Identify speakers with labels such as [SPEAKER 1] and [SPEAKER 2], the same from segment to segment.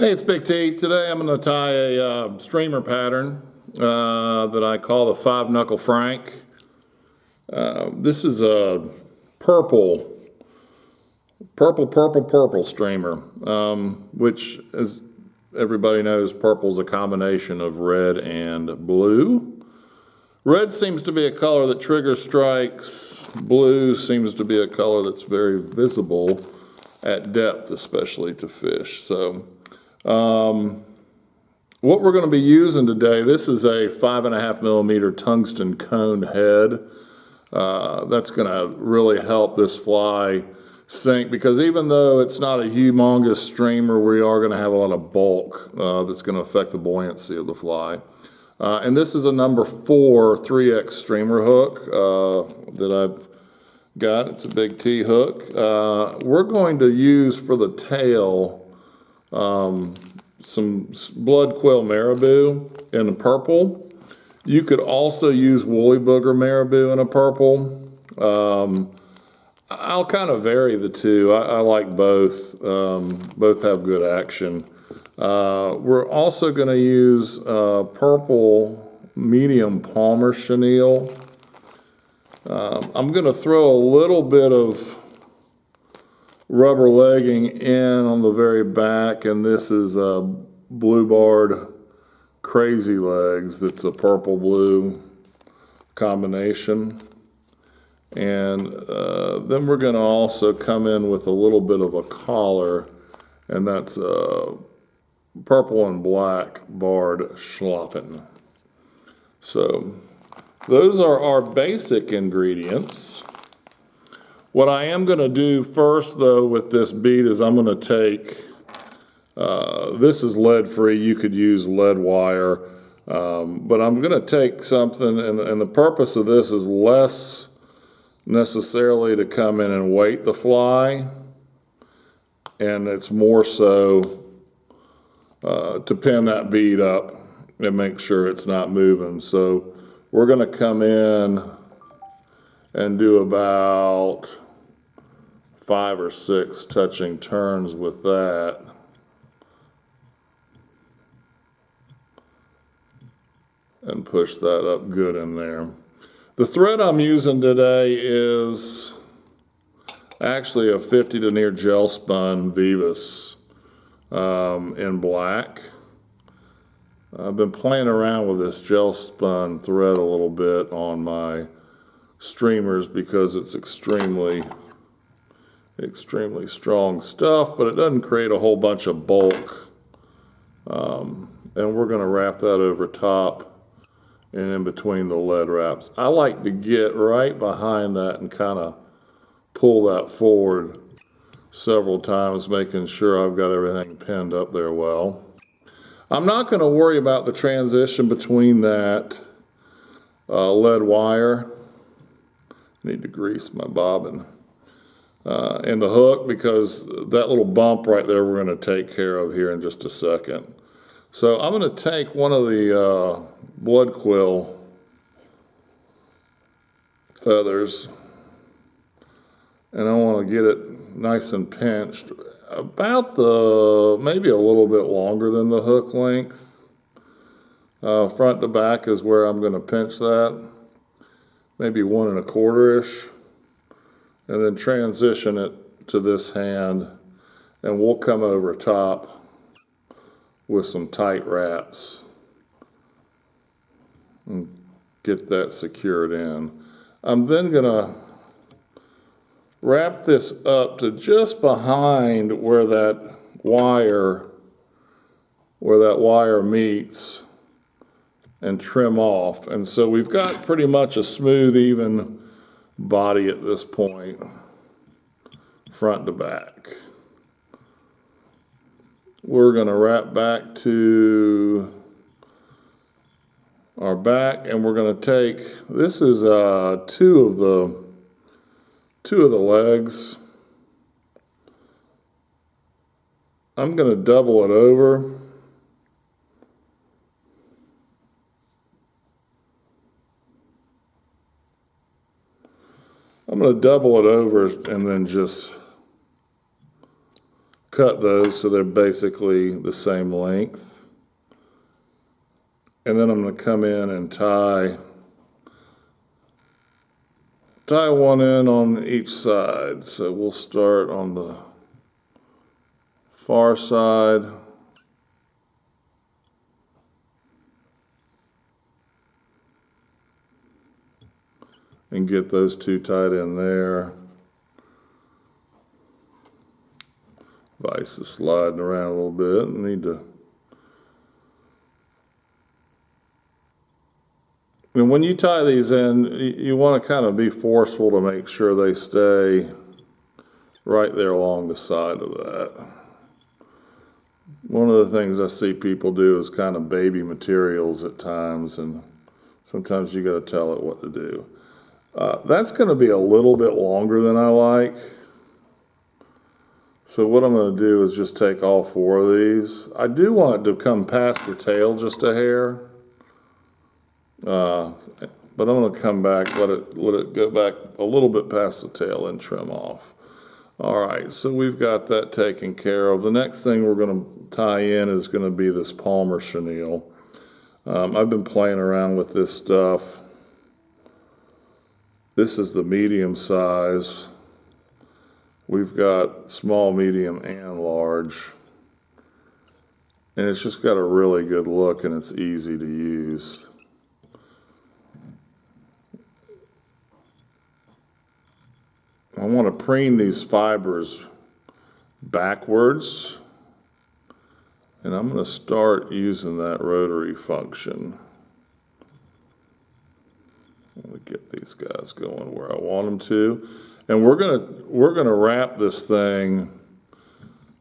[SPEAKER 1] Hey, it's Big T. Today I'm going to tie a streamer pattern that I call the 5 Knuckle Frank. This is a purple streamer, which, as everybody knows, purple is a combination of red and blue. Red seems to be a color that triggers strikes. Blue seems to be a color that's very visible at depth, especially to fish. So what we're going to be using today, this is a 5.5 millimeter tungsten cone head. That's going to really help this fly sink, because even though it's not a humongous streamer, we are going to have a lot of bulk that's going to affect the buoyancy of the fly. And this is a number 4 3X streamer hook that I've got. It's a big T hook. We're going to use for the tail some blood quill marabou in a purple. You could also use woolly booger marabou in a purple. I'll kind of vary the two. I like both. Both have good action. We're also going to use purple medium Palmer chenille. I'm going to throw a little bit of rubber legging in on the very back, and this is a Blue Bard Crazy Legs. That's a purple blue combination. And then we're going to also come in with a little bit of a collar, and that's purple and black barred schlappen. So those are our basic ingredients. What I am going to do first, though, with this bead is I'm going to take, this is lead-free, you could use lead wire, but I'm going to take something, and the purpose of this is less necessarily to come in and weight the fly, and it's more so to pin that bead up and make sure it's not moving. So we're going to come in and do about 5 or 6 touching turns with that. And push that up good in there. The thread I'm using today is actually a 50 denier gel spun Vivus in black. I've been playing around with this gel spun thread a little bit on my streamers because it's extremely strong stuff, but it doesn't create a whole bunch of bulk. And we're going to wrap that over top and in between the lead wraps. I like to get right behind that and kind of pull that forward several times, making sure I've got everything pinned up there well. I'm not going to worry about the transition between that lead wire. Need to grease my bobbin. And the hook, because that little bump right there we're going to take care of here in just a second. So I'm going to take one of the blood quill feathers, and I want to get it nice and pinched about maybe a little bit longer than the hook length. Front to back is where I'm going to pinch that, maybe 1 1/4-ish, and then transition it to this hand, and we'll come over top with some tight wraps and get that secured in. I'm then going to wrap this up to just behind where that wire meets and trim off. And so we've got pretty much a smooth, even body at this point, front to back. We're going to wrap back to our back, and we're going to take, this is two of the legs. I'm going to double it over. I'm going to double it over and then just cut those so they're basically the same length. And then I'm going to come in and tie one in on each side. So we'll start on the far side. And get those two tied in there. Vise is sliding around a little bit. And when you tie these in, you want to kind of be forceful to make sure they stay right there along the side of that. One of the things I see people do is kind of baby materials at times, and sometimes you got to tell it what to do. That's going to be a little bit longer than I like. So what I'm going to do is just take all four of these. I do want it to come past the tail just a hair. But I'm going to come back, let it go back a little bit past the tail and trim off. All right, so we've got that taken care of. The next thing we're going to tie in is going to be this Palmer chenille. I've been playing around with this stuff. This is the medium size. We've got small, medium, and large. And it's just got a really good look and it's easy to use. I want to preen these fibers backwards. And I'm going to start using that rotary function. Let me get these guys going where I want them to. And we're gonna wrap this thing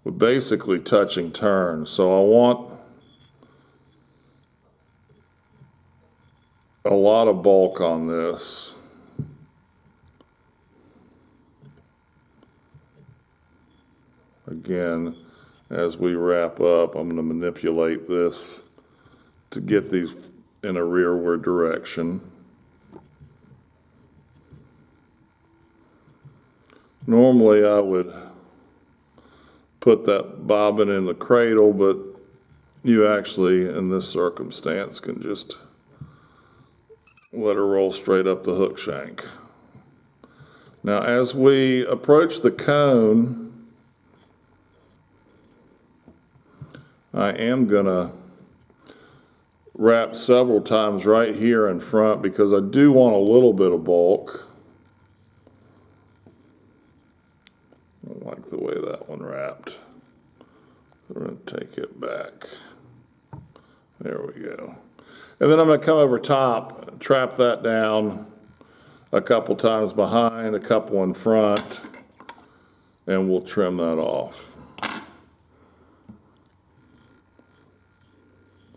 [SPEAKER 1] with basically touching turns. So I want a lot of bulk on this. Again, as we wrap up, I'm going to manipulate this to get these in a rearward direction. Normally I would put that bobbin in the cradle, but you actually, in this circumstance, can just let her roll straight up the hook shank. Now, as we approach the cone, I am gonna wrap several times right here in front because I do want a little bit of bulk. I don't like the way that one wrapped. We're going to take it back. There we go. And then I'm going to come over top, trap that down a couple times behind, a couple in front, and we'll trim that off.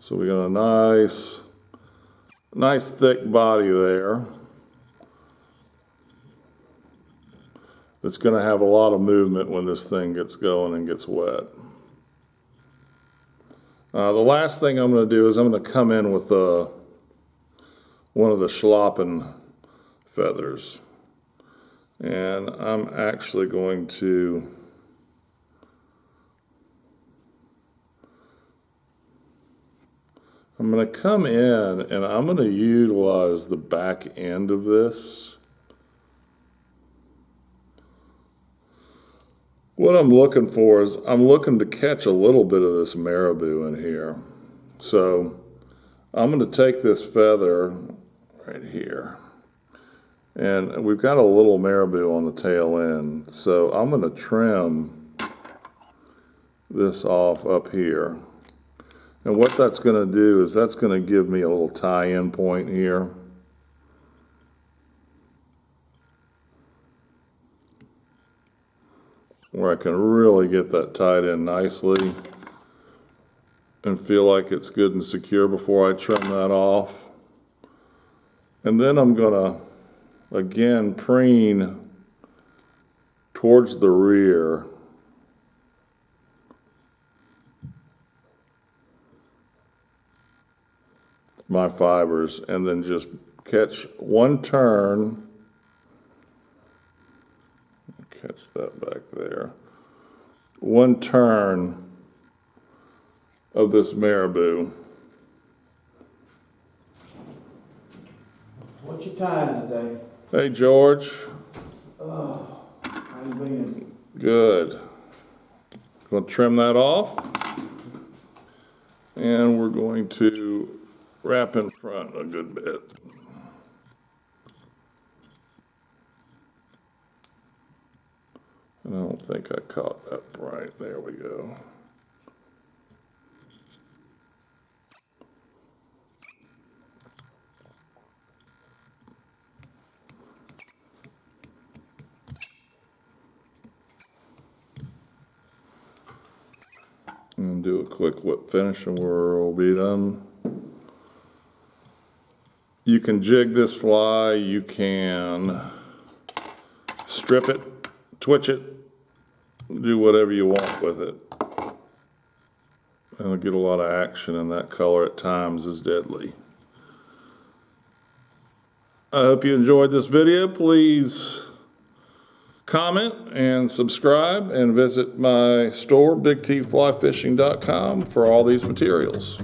[SPEAKER 1] So we got a nice thick body there. It's going to have a lot of movement when this thing gets going and gets wet. The last thing I'm going to do is I'm going to come in with one of the schlappen feathers. And I'm actually going to come in and I'm going to utilize the back end of this. What I'm looking for is I'm looking to catch a little bit of this marabou in here. So I'm going to take this feather right here. And we've got a little marabou on the tail end. So I'm going to trim this off up here. And what that's going to do is that's going to give me a little tie-in point here. Where I can really get that tied in nicely and feel like it's good and secure before I trim that off. And then I'm going to, again, preen towards the rear. My fibers, and then just catch one turn. Catch that back there. one turn of this marabou.
[SPEAKER 2] What's your time today?
[SPEAKER 1] Hey, George.
[SPEAKER 2] How you been?
[SPEAKER 1] Good. Going to trim that off. And we're going to wrap in front a good bit. And I don't think I caught that right. There we go. And do a quick whip finish and we'll be done. You can jig this fly, you can strip it, twitch it, do whatever you want with it. And it'll get a lot of action, and that color at times is deadly. I hope you enjoyed this video. Please comment and subscribe and visit my store, bigtflyfishing.com, for all these materials.